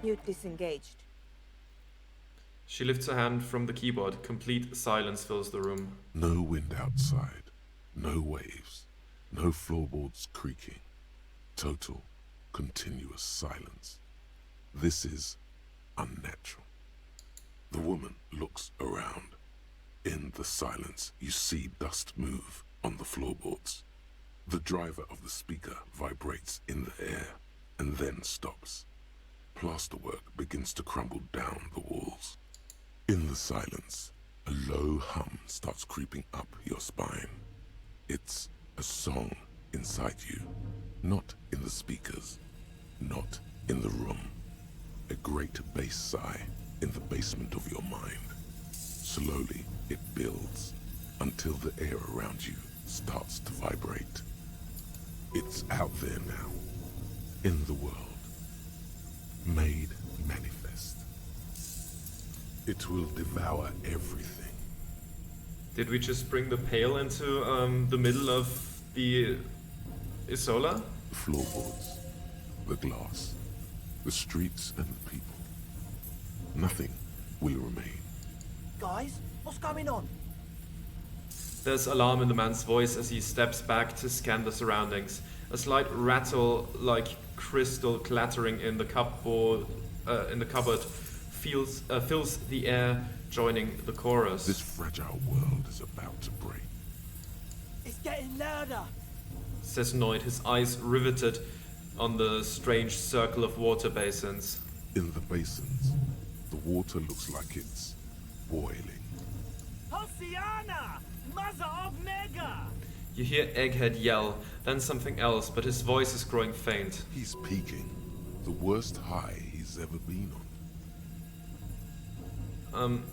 Mute disengaged. She lifts her hand from the keyboard. Complete silence fills the room. No wind outside, no waves, no floorboards creaking. Total, continuous silence. This is unnatural. The woman looks around. In the silence, you see dust move on the floorboards. The driver of the speaker vibrates in the air and then stops. Plasterwork begins to crumble down the walls. In the silence, a low hum starts creeping up your spine. It's a song inside you, not in the speakers, not in the room. A great bass sigh in the basement of your mind. Slowly, it builds until the air around you starts to vibrate. It's out there now, in the world, made manifest. It will devour everything. Did we just bring the pail into the middle of the Isola? The floorboards, the glass, the streets and the people. Nothing will remain. Guys, what's going on? There's alarm in the man's voice as he steps back to scan the surroundings. A slight rattle, like crystal clattering in the cupboard, fills the air, joining the chorus. This fragile world is about to break. It's getting louder. Says Noid, his eyes riveted on the strange circle of water basins. In the basins, the water looks like it's boiling. Hosiana! Mother of Mega! You hear Egghead yell, then something else, but his voice is growing faint. He's peaking. The worst high he's ever been on.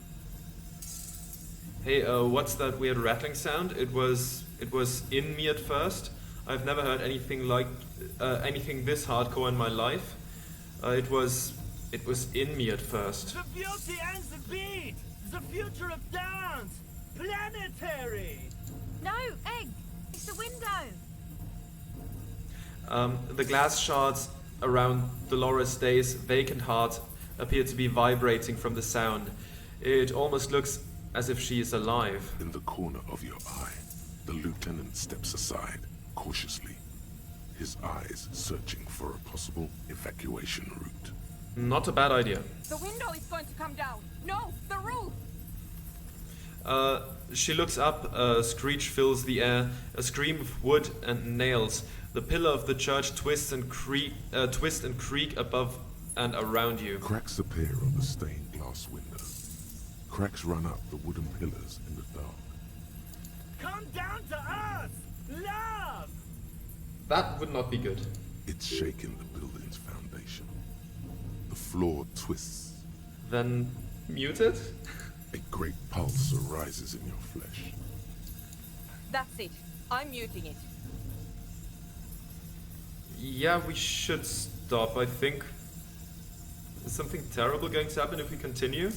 Hey, what's that weird rattling sound? It was in me at first. I've never heard anything like anything this hardcore in my life. It was in me at first. The beauty and the beat! The future of dance! Planetary! No, Egg! It's the window! The glass shards around Dolores Day's vacant heart appear to be vibrating from the sound. It almost looks as if she is alive. In the corner of your eye, the lieutenant steps aside, cautiously, his eyes searching for a possible evacuation route. Not a bad idea. The window is going to come down! No, the roof! She looks up, a screech fills the air, a scream of wood and nails. The pillar of the church twists and creak above and around you. Cracks appear on the stained glass window. Cracks run up the wooden pillars in the dark. Come down to us! Love! That would not be good. It's shaking the building's foundation. The floor twists. Then mute it? A great pulse arises in your flesh. That's it. I'm muting it. Yeah, we should stop, I think. Is something terrible going to happen if we continue?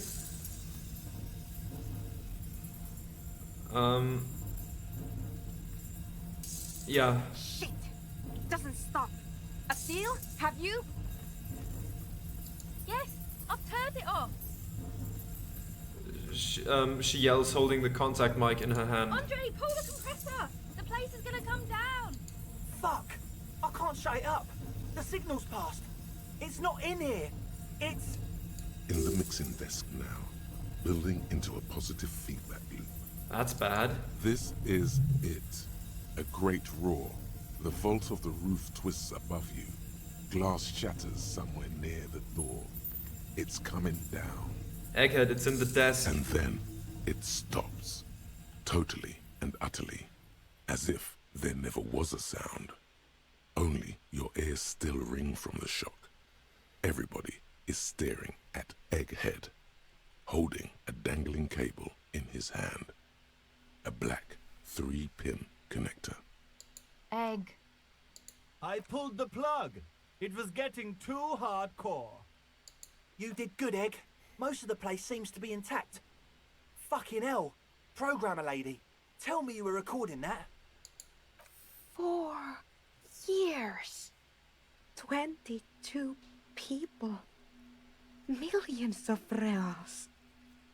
Yeah. Shit! Doesn't stop. A seal? Have you? Yes, I've turned it off. She yells, holding the contact mic in her hand. Andre, pull the compressor! The place is gonna come down! Fuck! I can't shut it up. The signal's passed. It's not in here. It's... In the mixing desk now, building into a positive feedback loop. That's bad. This is it. A great roar. The vault of the roof twists above you. Glass shatters somewhere near the door. It's coming down. Egghead, it's in the desk. And then it stops. Totally and utterly. As if there never was a sound. Only your ears still ring from the shock. Everybody is staring at Egghead, holding a dangling cable in his hand. A black 3-pin connector. Egg. I pulled the plug. It was getting too hardcore. You did good, Egg. Most of the place seems to be intact. Fucking hell. Programmer lady, tell me you were recording that. 4 years. 22 people. Millions of reals.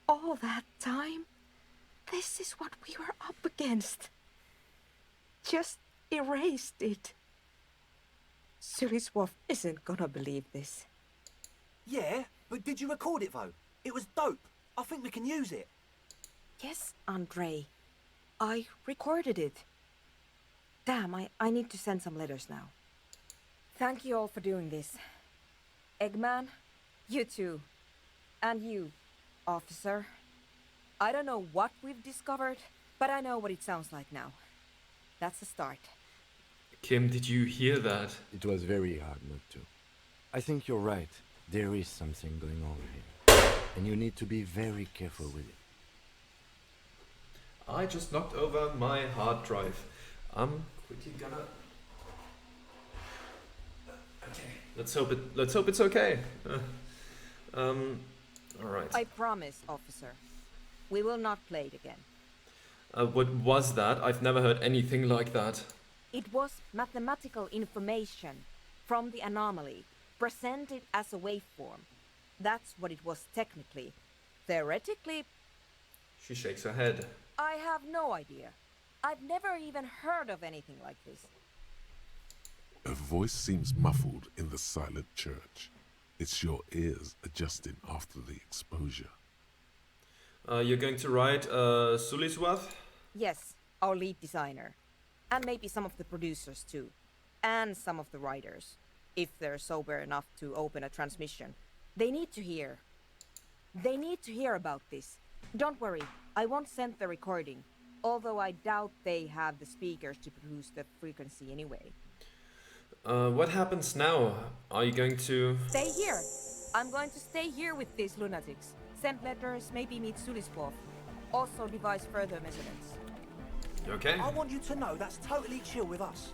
All that time? This is what we were up against. Just erased it. Suliswolf isn't gonna believe this. Yeah, but did you record it though? It was dope. I think we can use it. Yes, Andre. I recorded it. Damn, I need to send some letters now. Thank you all for doing this. Eggman, you too. And you, officer. I don't know what we've discovered, but I know what it sounds like now. That's a start. Kim, did you hear that? It was very hard not to. I think you're right. There is something going on here. And you need to be very careful with it. I just knocked over my hard drive. I'm quickly gonna... Okay. Let's hope it's okay. Alright. I promise, officer. We will not play it again. What was that? I've never heard anything like that. It was mathematical information from the anomaly, presented as a waveform. That's what it was technically. Theoretically, She shakes her head. I have no idea. I've never even heard of anything like this. A voice seems muffled in the silent church. It's your ears adjusting after the exposure. You're going to write Suliswath? Yes, our lead designer. And maybe some of the producers too. And some of the writers. If they're sober enough to open a transmission. They need to hear. They need to hear about this. Don't worry, I won't send the recording. Although I doubt they have the speakers to produce the frequency anyway. What happens now? Are you going to... Stay here. I'm going to stay here with these lunatics. Send letters, maybe meet Suliswolf. Also devise further measurements. Okay. I want you to know that's totally chill with us.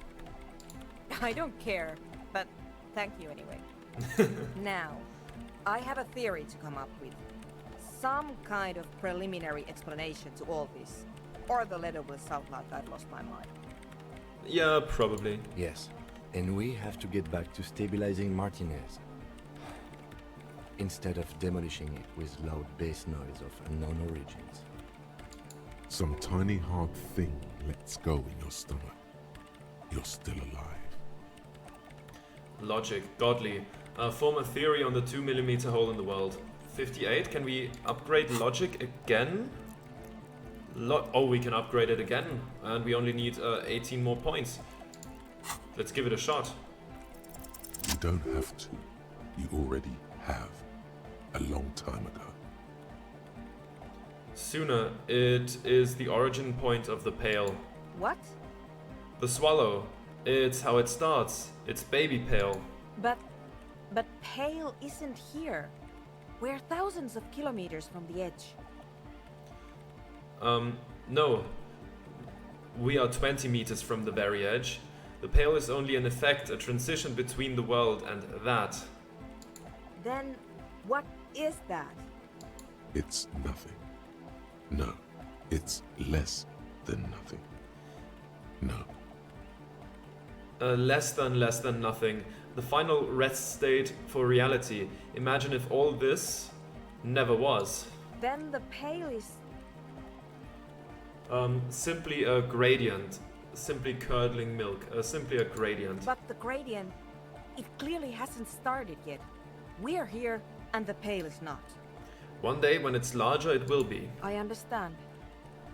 I don't care, but thank you anyway. Now, I have a theory to come up with. Some kind of preliminary explanation to all this. Or the letter will sound like I've lost my mind. Yeah, probably. Yes. And we have to get back to stabilizing Martinez. Instead of demolishing it with loud bass noise of unknown origins. Some tiny hard thing lets go in your stomach. You're still alive. Logic, godly. Form a theory on the 2mm hole in the world. 58, can we upgrade logic again? Oh, we can upgrade it again. And we only need 18 more points. Let's give it a shot. You don't have to. You already have. A long time ago. Sooner, it is the origin point of the Pale. What? The swallow. It's how it starts. It's baby Pale. But Pale isn't here. We're thousands of kilometers from the edge. No. We are 20 meters from the very edge. The Pale is only an effect, a transition between the world and that. Then what is that? It's nothing. No, it's less than nothing. No. Less than nothing. The final rest state for reality. Imagine if all this never was. Then the Pale is... Simply a gradient. Simply curdling milk. Simply a gradient. But the gradient, it clearly hasn't started yet. We're here, and the Pale is not. One day, when it's larger, it will be. I understand.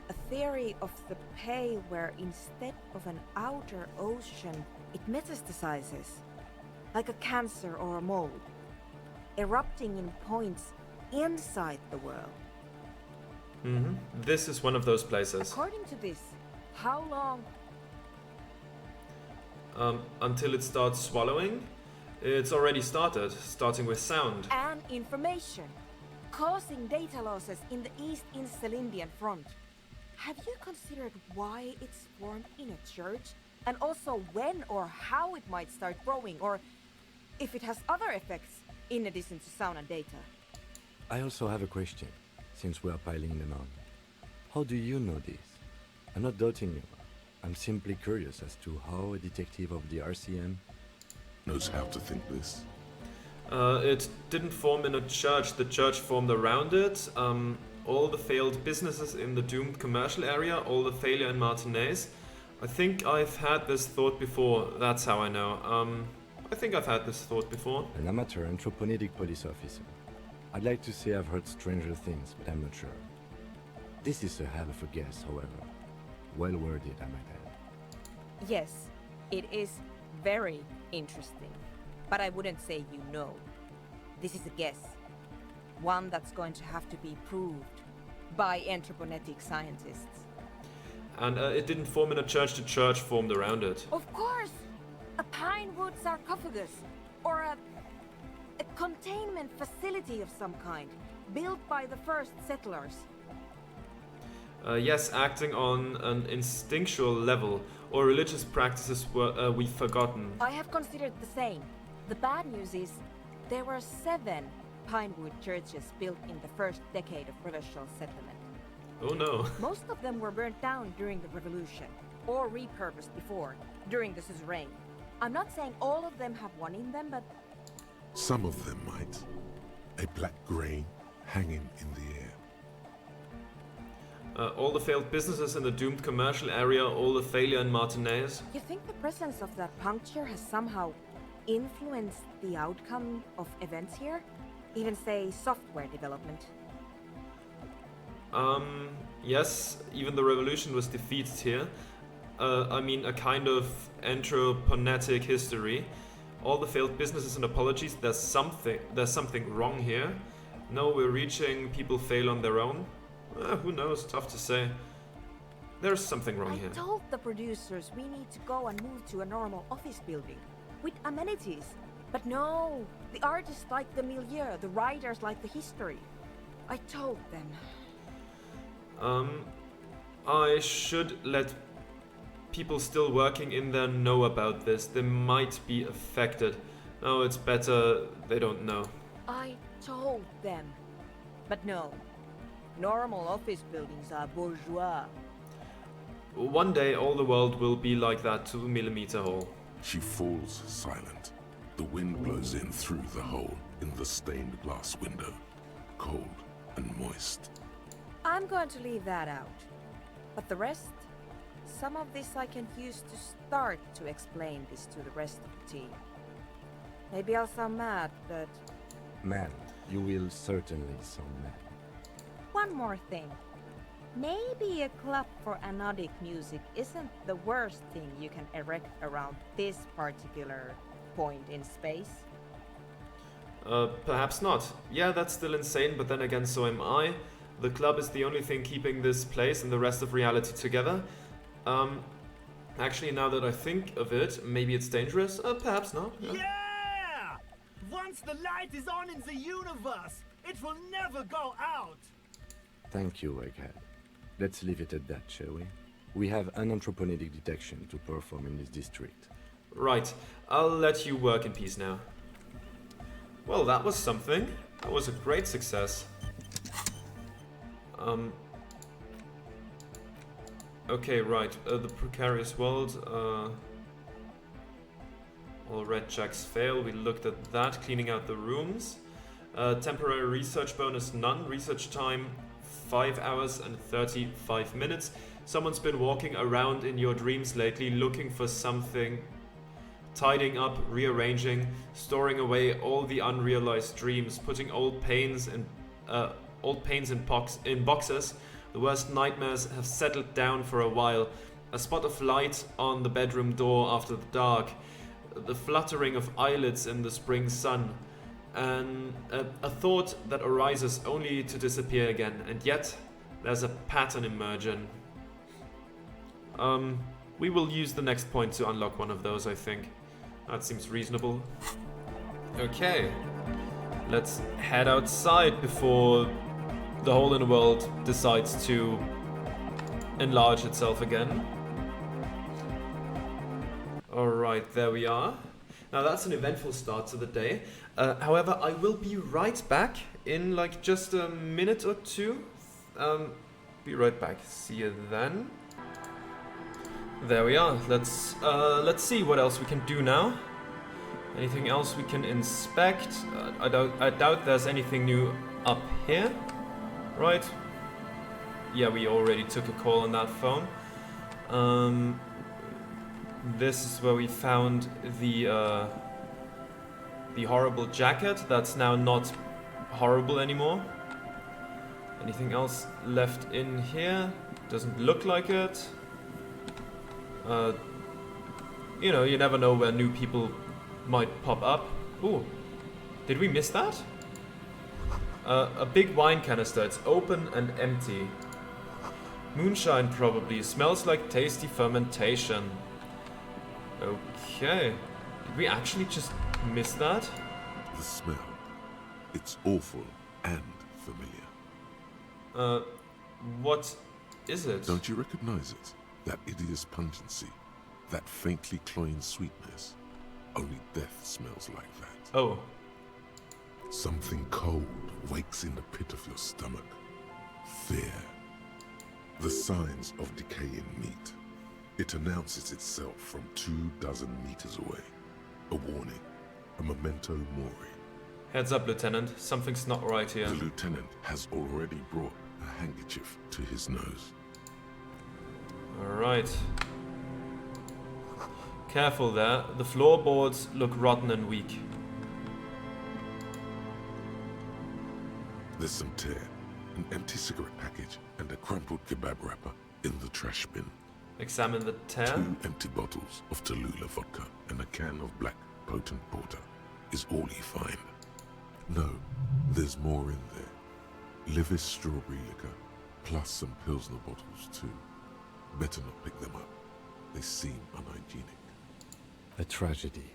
A theory of the Pale where instead of an outer ocean, it metastasizes. Like a cancer or a mold. Erupting in points inside the world. This is one of those places. According to this, how long... Until it starts swallowing? It's already started, starting with sound. And information. Causing data losses in the East Insulindian front. Have you considered why it's formed in a church? And also when or how it might start growing, or if it has other effects in addition to sound and data? I also have a question, since we are piling them on. How do you know this? I'm not doubting you. I'm simply curious as to how a detective of the RCM Knows how to think this. It didn't form in a church, the church formed around it. All the failed businesses in the doomed commercial area, all the failure in Martinez. I think I've had this thought before, that's how I know. I think I've had this thought before. An amateur anthropomedic police officer. I'd like to say I've heard stranger things, but I'm not sure. This is a hell of a guess, however. Well worded, I might add. Yes, it is very interesting. But I wouldn't say you know. This is a guess. One that's going to have to be proved by anthroponetic scientists. And it didn't form in a church, the church formed around it. Of course! A pine wood sarcophagus, or a containment facility of some kind, built by the first settlers. Yes, acting on an instinctual level, or religious practices were we've forgotten. I have considered the same. The bad news is, there were 7 pinewood churches built in the first decade of provincial settlement. Oh no. Most of them were burnt down during the revolution, or repurposed before, during the suzerain. I'm not saying all of them have one in them, but... Some of them might. A black grain hanging in the air. All the failed businesses in the doomed commercial area, all the failure in Martinez. You think the presence of that puncture has somehow influenced the outcome of events here? Even say software development? Yes, even the revolution was defeated here. I mean, a kind of anthroponetic history. All the failed businesses and apologies, there's something wrong here. No, we're reaching, people fail on their own. Who knows, tough to say. There's something wrong here. I told the producers we need to go and move to a normal office building, with amenities. But no, the artists like the milieu, the writers like the history. I told them. I should let people still working in there know about this. They might be affected. No, it's better they don't know. I told them. But no. Normal office buildings are bourgeois. One day all the world will be like that 2mm hole. She falls silent. The wind blows in through the hole in the stained glass window, cold and moist. I'm going to leave that out. But the rest? Some of this I can use to start to explain this to the rest of the team. Maybe I'll sound mad, but... Man, you will certainly sound mad. One more thing. Maybe a club for anodic music isn't the worst thing you can erect around this particular point in space. Perhaps not. Yeah, that's still insane, but then again, so am I. The club is the only thing keeping this place and the rest of reality together. Actually, now that I think of it, maybe it's dangerous. Perhaps not. Yeah! Once the light is on in the universe, it will never go out! Thank you, Egghead. Let's leave it at that, shall we? We have an anthroponetic detection to perform in this district. Right, I'll let you work in peace now. Well, that was something. That was a great success. Okay, right. The precarious world. All red checks fail. We looked at that. Cleaning out the rooms. Temporary research bonus none. Research time 5 hours and 35 minutes. Someone's been walking around in your dreams lately looking for something. Tidying up, rearranging, storing away all the unrealized dreams, putting old pains in boxes. The worst nightmares have settled down for a while. A spot of light on the bedroom door after the dark. The fluttering of eyelids in the spring sun. And a thought that arises only to disappear again. And yet, there's a pattern emerging. We will use the next point to unlock one of those, I think. That seems reasonable. Okay. Let's head outside before the hole in the world decides to enlarge itself again. Alright, there we are. Now that's an eventful start to the day. However, I will be right back in like just a minute or two. Be right back. See you then. There we are. Let's see what else we can do now. Anything else we can inspect? I doubt there's anything new up here, right? Yeah, we already took a call on that phone. This is where we found the horrible jacket. That's now not horrible anymore. Anything else left in here? Doesn't look like it. You know, you never know where new people might pop up. Ooh, did we miss that? A big wine canister. It's open and empty. Moonshine probably. Smells like tasty fermentation. Okay. Did we actually just miss that? The smell. It's awful and familiar. What is it? Don't you recognize it? That hideous pungency. That faintly cloying sweetness. Only death smells like that. Oh. Something cold wakes in the pit of your stomach. Fear. The signs of decaying meat. It announces itself from 24 meters away. A warning. A memento mori. Heads up, Lieutenant. Something's not right here. The lieutenant has already brought a handkerchief to his nose. Alright. Careful there. The floorboards look rotten and weak. There's some tear, an empty cigarette package, and a crumpled kebab wrapper in the trash bin. Examine the tear. 2 empty bottles of Tallulah vodka and a can of black potent porter is all you find. No, there's more in there. Livis strawberry liquor, plus some Pilsner bottles too. Better not pick them up. They seem unhygienic. A tragedy.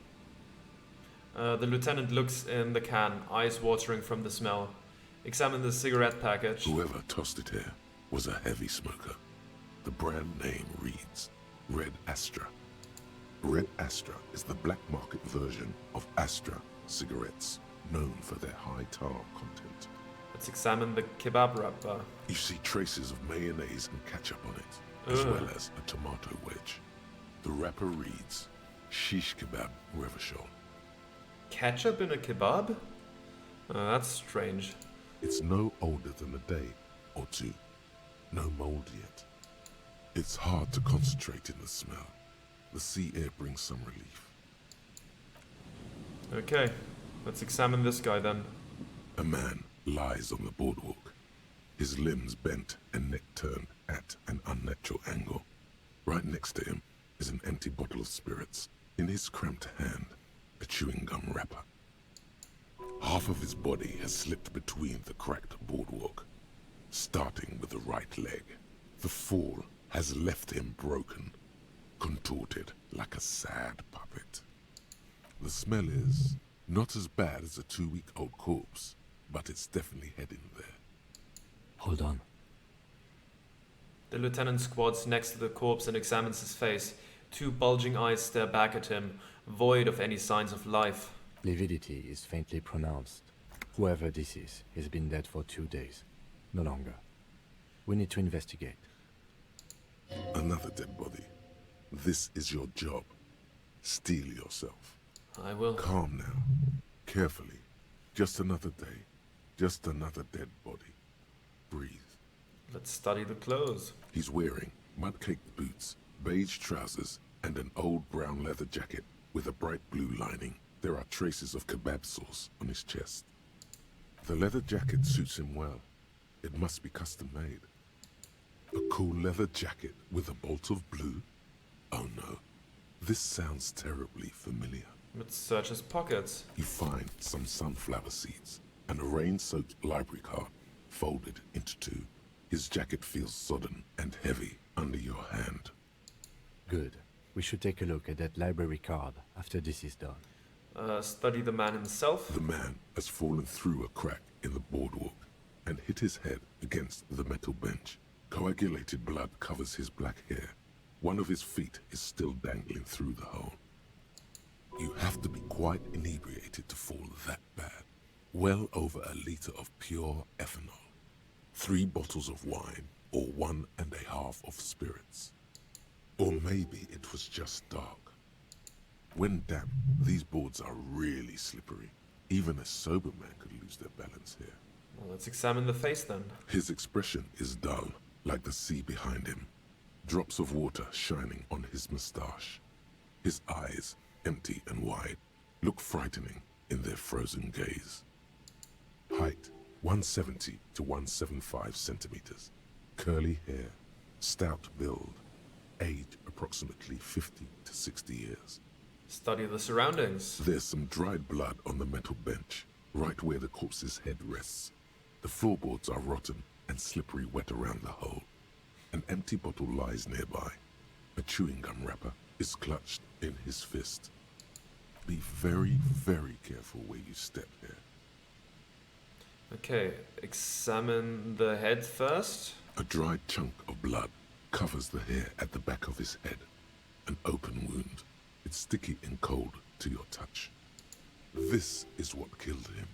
The lieutenant looks in the can, eyes watering from the smell. Examine the cigarette package. Whoever tossed it here was a heavy smoker. The brand name reads Red Astra. Red Astra is the black market version of Astra cigarettes, known for their high tar content. Let's examine the kebab wrapper. You see traces of mayonnaise and ketchup on it, as well as a tomato wedge. The wrapper reads Shish Kebab Revachol. Ketchup in a kebab? That's strange. It's no older than a day or two. No mold yet. It's hard to concentrate in the smell. The sea air brings some relief. Okay, let's examine this guy then. A man lies on the boardwalk, his limbs bent and neck turned at an unnatural angle. Right next to him is an empty bottle of spirits. In his cramped hand, a chewing gum wrapper. Half of his body has slipped between the cracked boardwalk, starting with the right leg. The fall has left him broken, contorted like a sad puppet. The smell is not as bad as a 2-week-old corpse, but it's definitely heading there. Hold on. The lieutenant squats next to the corpse and examines his face. 2 bulging eyes stare back at him, void of any signs of life. Lividity is faintly pronounced. Whoever this is has been dead for 2 days. No longer. We need to investigate. Another dead body. This is your job. Steel yourself. I will. Calm now. Carefully. Just another day. Just another dead body. Breathe. Let's study the clothes. He's wearing mud-caked boots, beige trousers, and an old brown leather jacket with a bright blue lining. There are traces of kebab sauce on his chest. The leather jacket suits him well. It must be custom made. A cool leather jacket with a bolt of blue? Oh no. This sounds terribly familiar. Let's search his pockets. You find some sunflower seeds and a rain-soaked library card folded into 2. His jacket feels sodden and heavy under your hand. Good. We should take a look at that library card after this is done. Study the man himself. The man has fallen through a crack in the boardwalk and hit his head against the metal bench. Coagulated blood covers his black hair. One of his feet is still dangling through the hole. You have to be quite inebriated to fall that bad. Well over a liter of pure ethanol. 3 bottles of wine, or 1.5 of spirits. Or maybe it was just dark. When damp, these boards are really slippery. Even a sober man could lose their balance here. Well, let's examine the face then. His expression is dull, like the sea behind him. Drops of water shining on his moustache. His eyes, empty and wide, look frightening in their frozen gaze. Height, 170 to 175 centimeters. Curly hair, stout build. Age, approximately 50 to 60 years. Study the surroundings. There's some dried blood on the metal bench, right where the corpse's head rests. The floorboards are rotten and slippery wet around the hole. An empty bottle lies nearby. A chewing gum wrapper is clutched in his fist. Be very, very careful where you step here. Okay, examine the head first. A dried chunk of blood covers the hair at the back of his head. An open wound. It's sticky and cold to your touch. This is what killed him.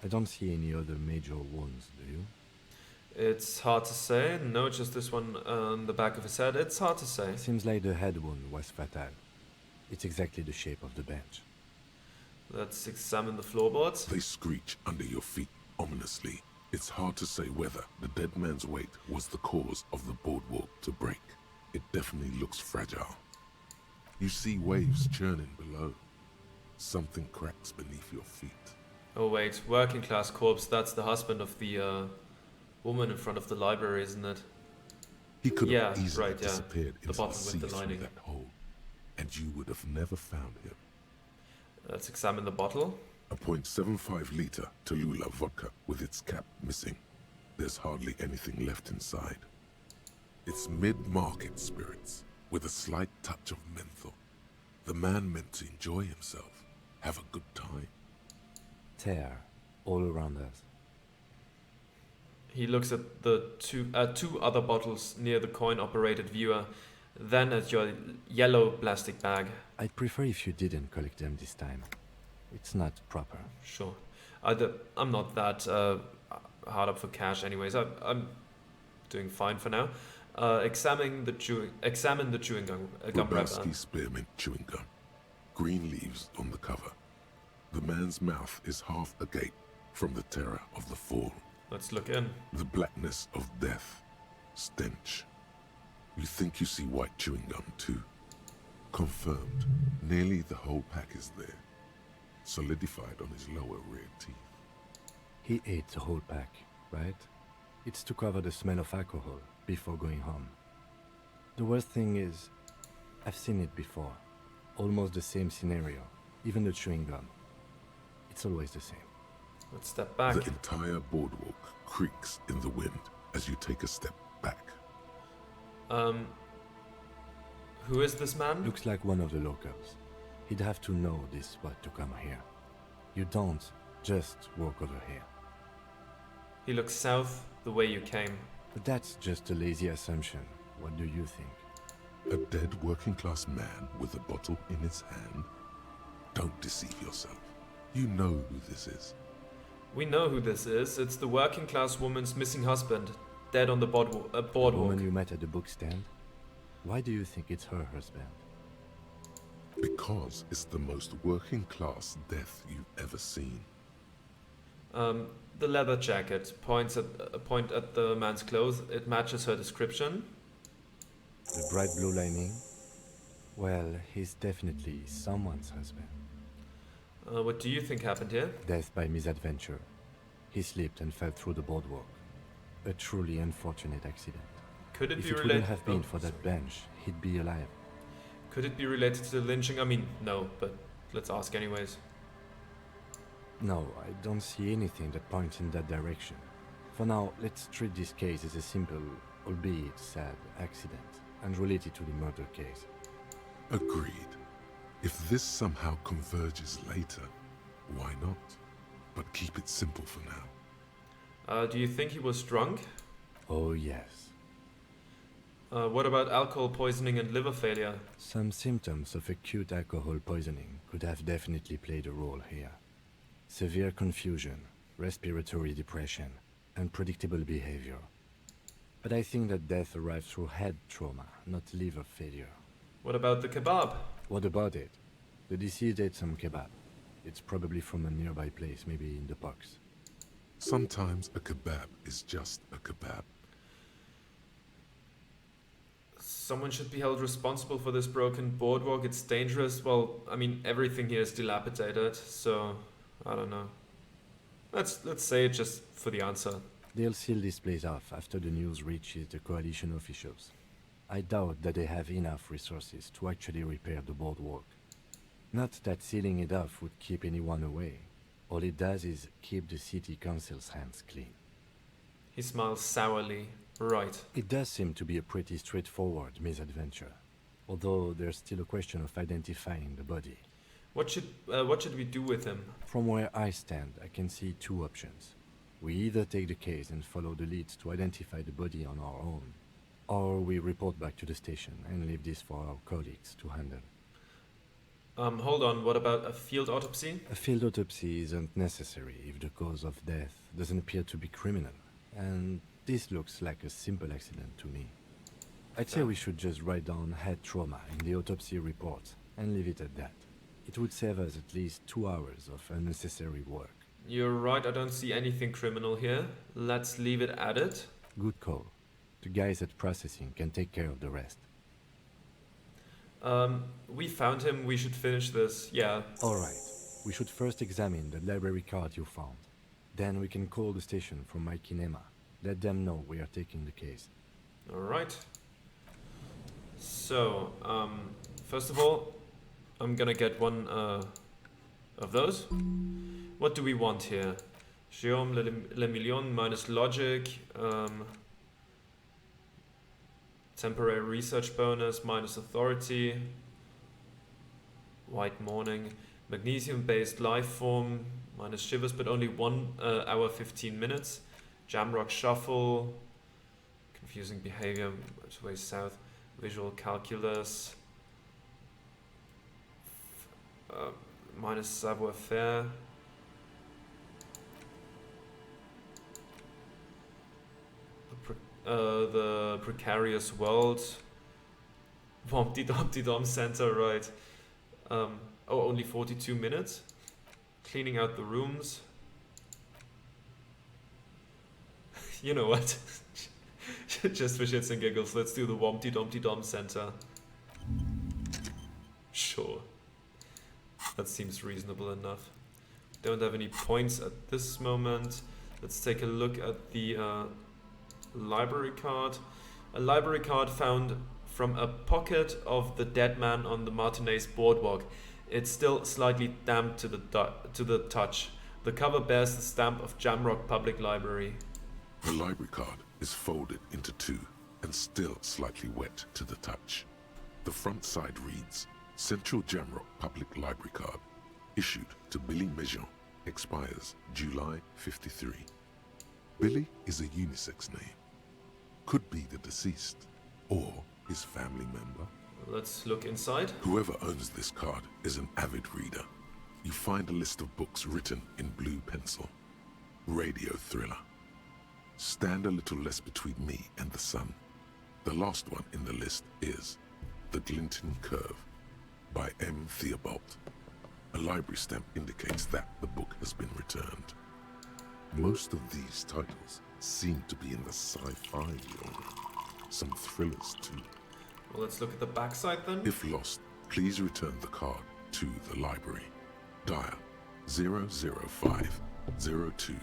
I don't see any other major wounds, do you? It's hard to say. No, just this one on the back of his head. It's hard to say. Seems like the head wound was fatal. It's exactly the shape of the bench. Let's examine the floorboards. They screech under your feet ominously. It's hard to say whether the dead man's weight was the cause of the boardwalk to break. It definitely looks fragile. You see waves churning below. Something cracks beneath your feet. Oh wait, working class corpse, that's the husband of the woman in front of the library, isn't it? He could Yeah, have easily right, yeah. disappeared The into bottle the with sea the through lining. that hole, and you would have never found him. Let's examine the bottle. A .75 liter Tallulah vodka with its cap missing. There's hardly anything left inside. It's mid-market spirits with a slight touch of menthol. The man meant to enjoy himself, have a good time. Tear all around us. He looks at the two other bottles near the coin-operated viewer, then at your yellow plastic bag. I'd prefer if you didn't collect them this time. It's not proper. Sure. I'm not that hard up for cash anyways. I'm doing fine for now. Examine the chewing gum wrapper. Lebowski spearmint chewing gum. Green leaves on the cover. The man's mouth is half agape from the terror of the fall. Let's look in. The blackness of death. Stench. You think you see white chewing gum too. Confirmed. Nearly the whole pack is there. Solidified on his lower rear teeth. He ate the whole pack, right? It's to cover the smell of alcohol before going home. The worst thing is, I've seen it before. Almost the same scenario. Even the chewing gum. It's always the same. Let's step back. The entire boardwalk creaks in the wind as you take a step back. Who is this man? Looks like one of the locals. He'd have to know this spot to come here. You don't just walk over here. He looks south, the way you came. But that's just a lazy assumption. What do you think? A dead working class man with a bottle in his hand? Don't deceive yourself. You know who this is. We know who this is. It's the working class woman's missing husband, dead on the The boardwalk. woman you met at the book stand? Why do you think it's her husband? Because it's the most working class death you've ever seen. The leather jacket point at the man's clothes. It matches her description. The bright blue lining? Well, he's definitely someone's husband. What do you think happened here? Death by misadventure. He slipped and fell through the boardwalk. A truly unfortunate accident. Could it If be it related? wouldn't have been oh, for that sorry. bench, he'd be alive. Could it be related to the lynching? I mean, no, but let's ask anyways. No, I don't see anything that points in that direction. For now, let's treat this case as a simple, albeit sad, accident, unrelated to the murder case. Agreed. If this somehow converges later, why not? But keep it simple for now. Do you think he was drunk? Oh yes. What about alcohol poisoning and liver failure? Some symptoms of acute alcohol poisoning could have definitely played a role here. Severe confusion, respiratory depression, unpredictable behavior. But I think that death arrived through head trauma, not liver failure. What about the kebab? What about it? The deceased ate some kebab. It's probably from a nearby place, maybe in the parks. Sometimes a kebab is just a kebab. Someone should be held responsible for this broken boardwalk. It's dangerous. Well, I mean, everything here is dilapidated, so I don't know. Let's say it just for the answer. They'll seal this place off after the news reaches the coalition officials. I doubt that they have enough resources to actually repair the boardwalk. Not that sealing it off would keep anyone away. All it does is keep the city council's hands clean. He smiles sourly. Right. It does seem to be a pretty straightforward misadventure, although there's still a question of identifying the body. What should we do with him? From where I stand, I can see two options. We either take the case and follow the leads to identify the body on our own, or we report back to the station and leave this for our colleagues to handle. Hold on, what about a field autopsy? A field autopsy isn't necessary if the cause of death doesn't appear to be criminal, and this looks like a simple accident to me. I'd say we should just write down head trauma in the autopsy report and leave it at that. It would save us at least 2 hours of unnecessary work. You're right, I don't see anything criminal here. Let's leave it at it. Good call. The guys at processing can take care of the rest. We found him, we should finish this, yeah. Alright, we should first examine the library card you found. Then we can call the station from Mikey and Emma. Let them know we are taking the case. Alright. So, first of all, I'm gonna get one of those. What do we want here? Géome le million minus logic. Temporary research bonus minus authority. White morning. Magnesium-based life form minus shivers, but only 1 hour 15 minutes. Jamrock shuffle. Confusing behavior. Way south. Visual calculus. Minus savoir-faire. The precarious world. Womp-de-dom center, right. Only 42 minutes. Cleaning out the rooms. You know what? Just for shits and giggles, let's do the Womp-de-dom center. Sure. That seems reasonable enough. Don't have any points at this moment. Let's take a look at the library card. A library card found from a pocket of the dead man on the Martinez boardwalk. It's still slightly damp to the touch. The cover bears the stamp of Jamrock Public Library. The library card is folded into 2 and still slightly wet to the touch. The front side reads, Central Jamrock Public Library Card, issued to Billy Mejean, expires July 53. Billy is a unisex name. Could be the deceased, or his family member. Let's look inside. Whoever owns this card is an avid reader. You find a list of books written in blue pencil. Radio thriller. Stand a little less between me and the sun. The last one in the list is The Glinting Curve by M. Theobald. A library stamp indicates that the book has been returned. Most of these titles seem to be in the sci-fi genre. Some thrillers too. Well, let's look at the backside then. If lost, please return the card to the library. Dial 005 02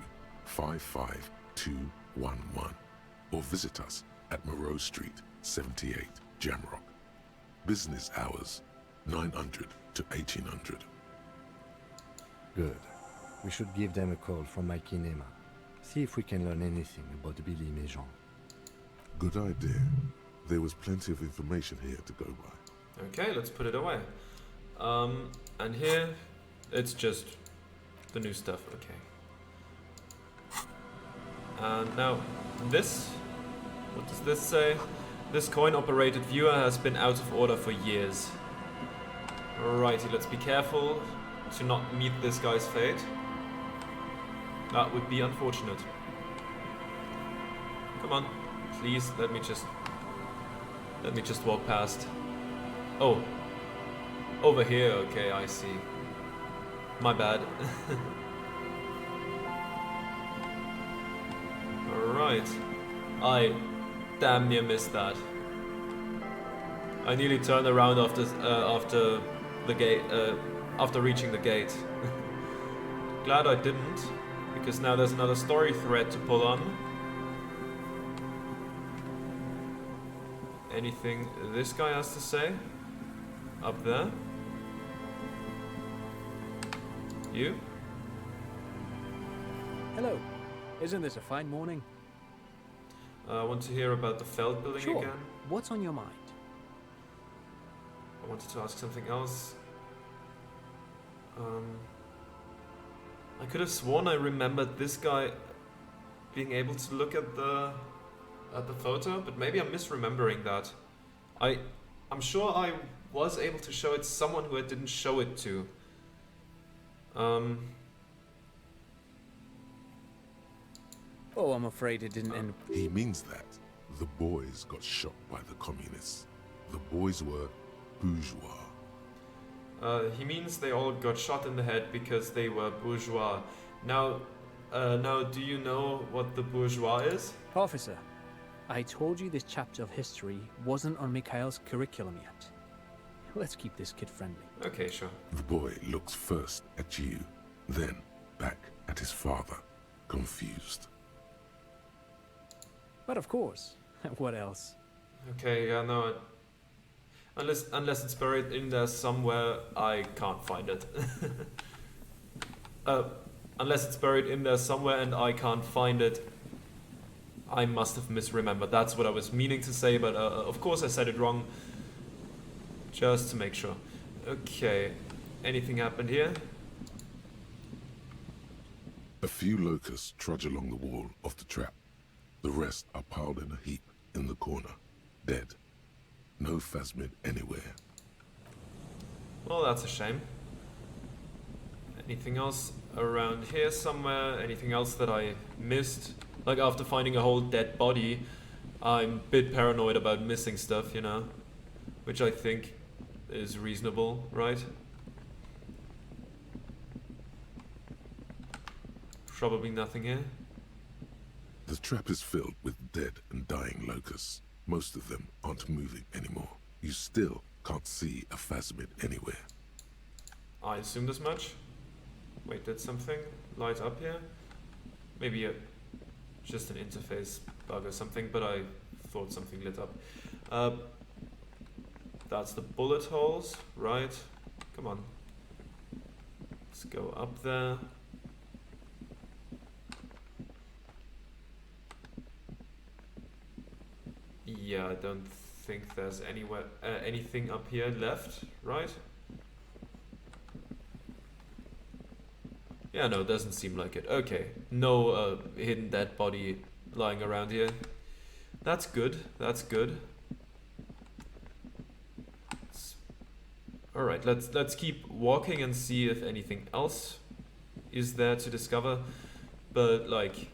55211 or visit us at Moreau Street, 78, Jamrock. Business hours, 900 to 1800. Good. We should give them a call from Mikey and Emma. See if we can learn anything about Billy Mejean. Good idea. There was plenty of information here to go by. Okay, let's put it away. And here, it's just the new stuff, okay. And now, this, what does this say? This coin-operated viewer has been out of order for years. Alrighty, let's be careful to not meet this guy's fate. That would be unfortunate. Come on, please, let me just walk past. Oh, Over here, okay, I see. My bad. Alright. I damn near missed that. I nearly turned around after the gate, after reaching the gate. Glad I didn't, because now there's another story thread to pull on. Anything this guy has to say? Up there? You? Hello. Isn't this a fine morning? I want to hear about the Feld building Sure. again. What's on your mind? I wanted to ask something else. I could have sworn I remembered this guy being able to look at the photo, but maybe I'm misremembering that. I'm sure I was able to show it to someone who I didn't show it to. Oh, I'm afraid it didn't end. He means that the boys got shot by the communists. The boys were bourgeois. He means they all got shot in the head because they were bourgeois. Now, do you know what the bourgeois is? Officer, I told you this chapter of history wasn't on Mikhail's curriculum yet. Let's keep this kid friendly. Okay, sure. The boy looks first at you, then back at his father, confused. But of course, what else? Okay, yeah, no. Unless it's buried in there somewhere, I can't find it. Unless it's buried in there somewhere and I can't find it, I must have misremembered. That's what I was meaning to say, but of course I said it wrong. Just to make sure. Okay, anything happened here? A few locusts trudge along the wall of the trap. The rest are piled in a heap in the corner, dead. No phasmid anywhere. Well, that's a shame. Anything else around here somewhere? Anything else that I missed? Like, after finding a whole dead body, I'm a bit paranoid about missing stuff, you know? Which I think is reasonable, right? Probably nothing here. The trap is filled with dead and dying locusts. Most of them aren't moving anymore. You still can't see a phasmid anywhere. I assumed as much. Wait, did something light up here? Maybe just an interface bug or something, but I thought something lit up. That's the bullet holes, right? Come on. Let's go up there. Yeah, I don't think there's anything up here left, right? Yeah, no, it doesn't seem like it. Okay, no hidden dead body lying around here. That's good, that's good. Alright, let's keep walking and see if anything else is there to discover. But, like,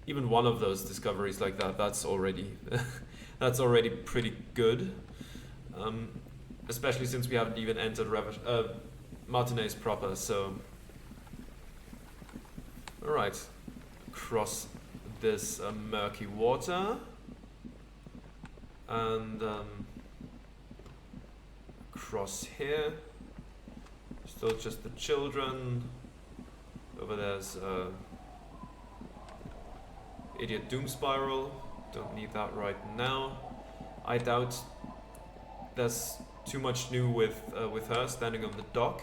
even one of those discoveries like that, that's already... that's already pretty good. Especially since we haven't even entered Martinez proper, so... Alright, cross this murky water, and cross here. Still just the children. Over there's Idiot Doom Spiral. Don't need that right now. I doubt there's too much new with her standing on the dock.